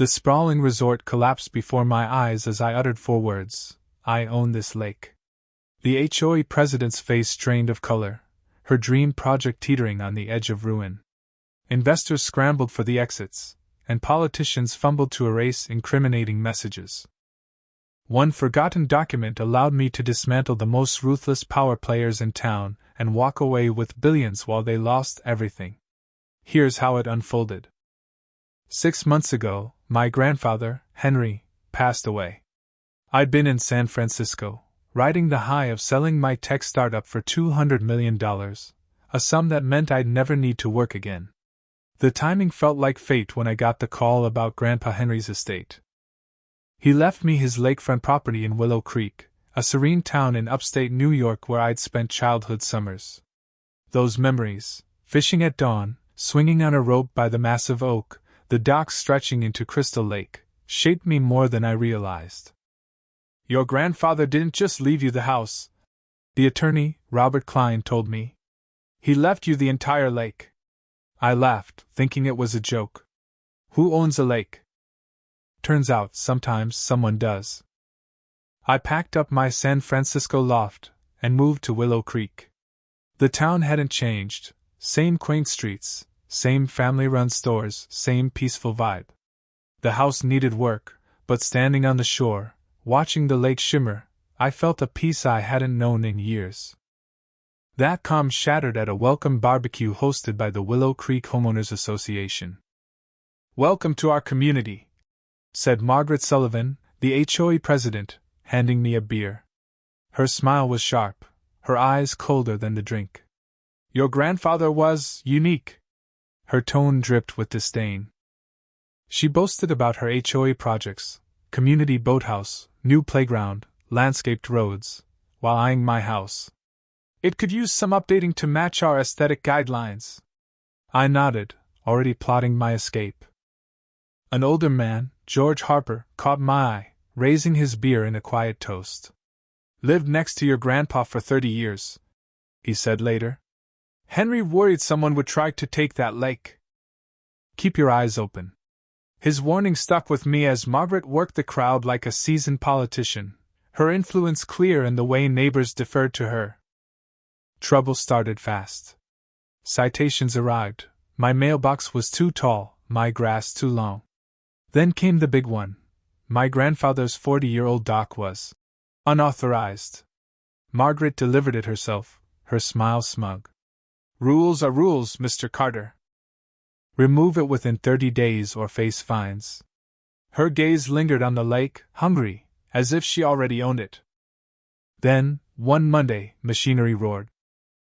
The sprawling resort collapsed before my eyes as I uttered 4 words: I own this lake. The HOA president's face strained of color, her dream project teetering on the edge of ruin. Investors scrambled for the exits, and politicians fumbled to erase incriminating messages. One forgotten document allowed me to dismantle the most ruthless power players in town and walk away with billions while they lost everything. Here's how it unfolded. 6 months ago, my grandfather, Henry, passed away. I'd been in San Francisco, riding the high of selling my tech startup for $200 million, a sum that meant I'd never need to work again. The timing felt like fate when I got the call about Grandpa Henry's estate. He left me his lakefront property in Willow Creek, a serene town in upstate New York where I'd spent childhood summers. Those memories, fishing at dawn, swinging on a rope by the massive oak, the docks stretching into Crystal Lake, shaped me more than I realized. Your grandfather didn't just leave you the house, the attorney, Robert Klein, told me. He left you the entire lake. I laughed, thinking it was a joke. Who owns a lake? Turns out sometimes someone does. I packed up my San Francisco loft and moved to Willow Creek. The town hadn't changed, same quaint streets, same family-run stores, same peaceful vibe. The house needed work, but standing on the shore, watching the lake shimmer, I felt a peace I hadn't known in years. That calm shattered at a welcome barbecue hosted by the Willow Creek Homeowners Association. Welcome to our community, said Margaret Sullivan, the HOA president, handing me a beer. Her smile was sharp, her eyes colder than the drink. Your grandfather was unique. Her tone dripped with disdain. She boasted about her HOA projects, community boathouse, new playground, landscaped roads, while eyeing my house. It could use some updating to match our aesthetic guidelines. I nodded, already plotting my escape. An older man, George Harper, caught my eye, raising his beer in a quiet toast. Lived next to your grandpa for 30 years, he said later. Henry worried someone would try to take that lake. Keep your eyes open. His warning stuck with me as Margaret worked the crowd like a seasoned politician, her influence clear in the way neighbors deferred to her. Trouble started fast. Citations arrived. My mailbox was too tall, my grass too long. Then came the big one. My grandfather's 40-year-old dock was unauthorized. Margaret delivered it herself, her smile smug. Rules are rules, Mr. Carter. Remove it within 30 days or face fines. Her gaze lingered on the lake, hungry, as if she already owned it. Then, one Monday, machinery roared.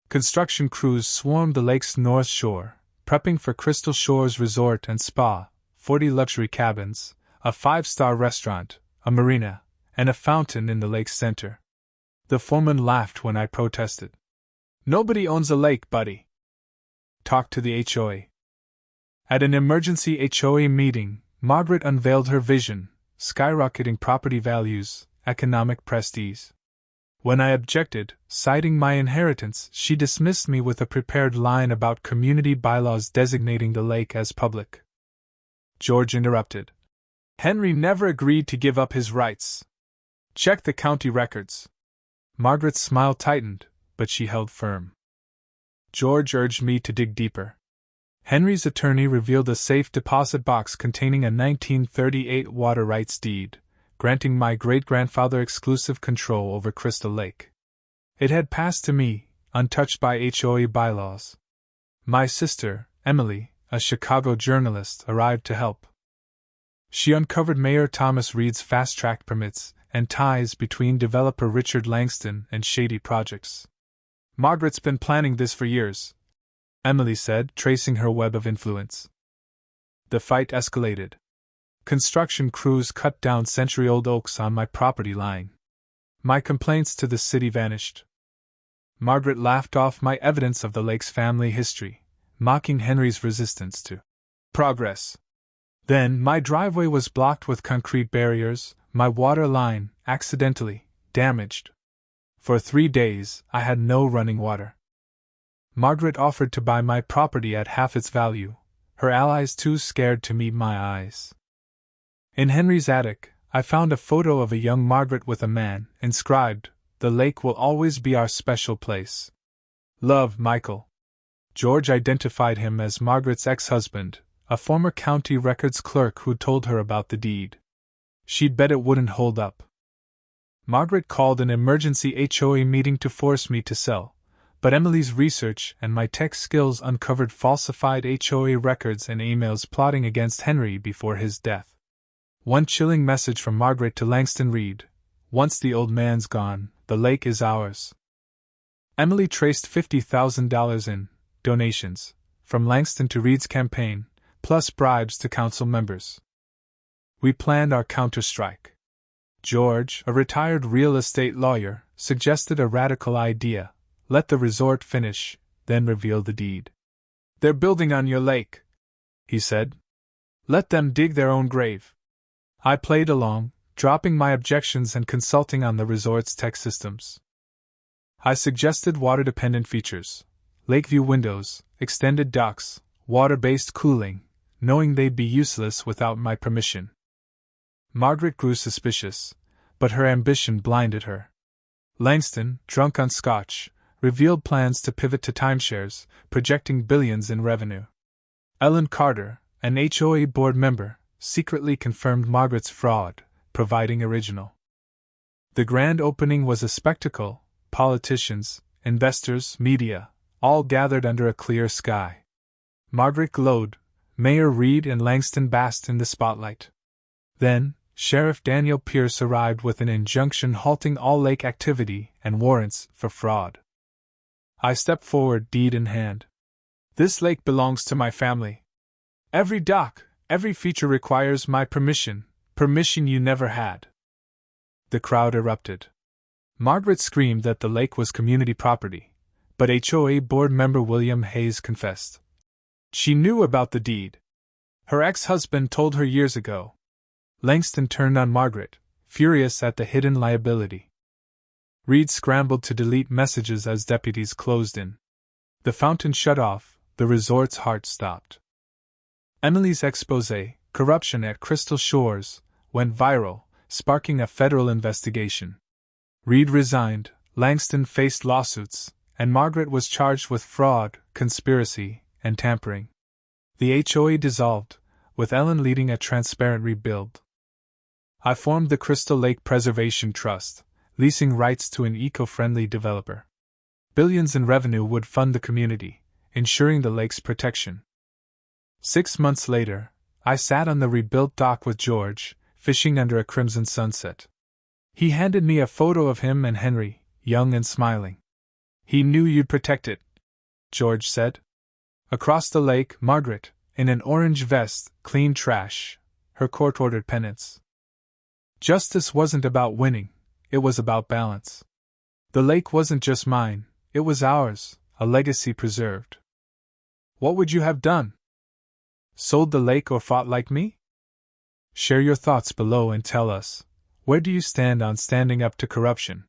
Construction crews swarmed the lake's north shore, prepping for Crystal Shores Resort and Spa, 40 luxury cabins, a 5-star restaurant, a marina, and a fountain in the lake's center. The foreman laughed when I protested. Nobody owns a lake, buddy. Talk to the HOA. At an emergency HOA meeting, Margaret unveiled her vision: skyrocketing property values, economic prestige. When I objected, citing my inheritance, she dismissed me with a prepared line about community bylaws designating the lake as public. George interrupted. Henry never agreed to give up his rights. Check the county records. Margaret's smile tightened, but she held firm. George urged me to dig deeper. Henry's attorney revealed a safe deposit box containing a 1938 water rights deed, granting my great-grandfather exclusive control over Crystal Lake. It had passed to me, untouched by HOA bylaws. My sister, Emily, a Chicago journalist, arrived to help. She uncovered Mayor Thomas Reed's fast-track permits and ties between developer Richard Langston and shady projects. Margaret's been planning this for years, Emily said, tracing her web of influence. The fight escalated. Construction crews cut down century-old oaks on my property line. My complaints to the city vanished. Margaret laughed off my evidence of the lake's family history, mocking Henry's resistance to progress. Then my driveway was blocked with concrete barriers, my water line, accidentally, damaged. For 3 days, I had no running water. Margaret offered to buy my property at half its value, her allies too scared to meet my eyes. In Henry's attic, I found a photo of a young Margaret with a man, inscribed, "The lake will always be our special place. Love, Michael." George identified him as Margaret's ex-husband, a former county records clerk who'd told her about the deed. She'd bet it wouldn't hold up. Margaret called an emergency HOA meeting to force me to sell, but Emily's research and my tech skills uncovered falsified HOA records and emails plotting against Henry before his death. One chilling message from Margaret to Langston read, "Once the old man's gone, the lake is ours." Emily traced $50,000 in donations from Langston to Reed's campaign, plus bribes to council members. We planned our counterstrike. George, a retired real estate lawyer, suggested a radical idea: let the resort finish, then reveal the deed. "They're building on your lake," he said. "Let them dig their own grave." I played along, dropping my objections and consulting on the resort's tech systems. I suggested water-dependent features: lakeview windows, extended docks, water-based cooling, knowing they'd be useless without my permission. Margaret grew suspicious, but her ambition blinded her. Langston, drunk on scotch, revealed plans to pivot to timeshares, projecting billions in revenue. Ellen Carter, an HOA board member, secretly confirmed Margaret's fraud, providing original. The grand opening was a spectacle: politicians, investors, media, all gathered under a clear sky. Margaret glowed, Mayor Reed and Langston basked in the spotlight. Then, Sheriff Daniel Pierce arrived with an injunction halting all lake activity and warrants for fraud. I stepped forward, deed in hand. "This lake belongs to my family. Every dock, every feature requires my permission you never had." The crowd erupted. Margaret screamed that the lake was community property, but HOA board member William Hayes confessed. She knew about the deed. Her ex-husband told her years ago. Langston turned on Margaret, furious at the hidden liability. Reed scrambled to delete messages as deputies closed in. The fountain shut off, the resort's heart stopped. Emily's exposé, "Corruption at Crystal Shores," went viral, sparking a federal investigation. Reed resigned, Langston faced lawsuits, and Margaret was charged with fraud, conspiracy, and tampering. The HOA dissolved, with Ellen leading a transparent rebuild. I formed the Crystal Lake Preservation Trust, leasing rights to an eco-friendly developer. Billions in revenue would fund the community, ensuring the lake's protection. 6 months later, I sat on the rebuilt dock with George, fishing under a crimson sunset. He handed me a photo of him and Henry, young and smiling. "He knew you'd protect it," George said. Across the lake, Margaret, in an orange vest, cleaned trash, her court-ordered penance. Justice wasn't about winning, it was about balance. The lake wasn't just mine, it was ours, a legacy preserved. What would you have done? Sold the lake or fought like me? Share your thoughts below and tell us, where do you stand on standing up to corruption?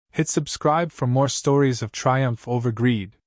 Hit subscribe for more stories of triumph over greed.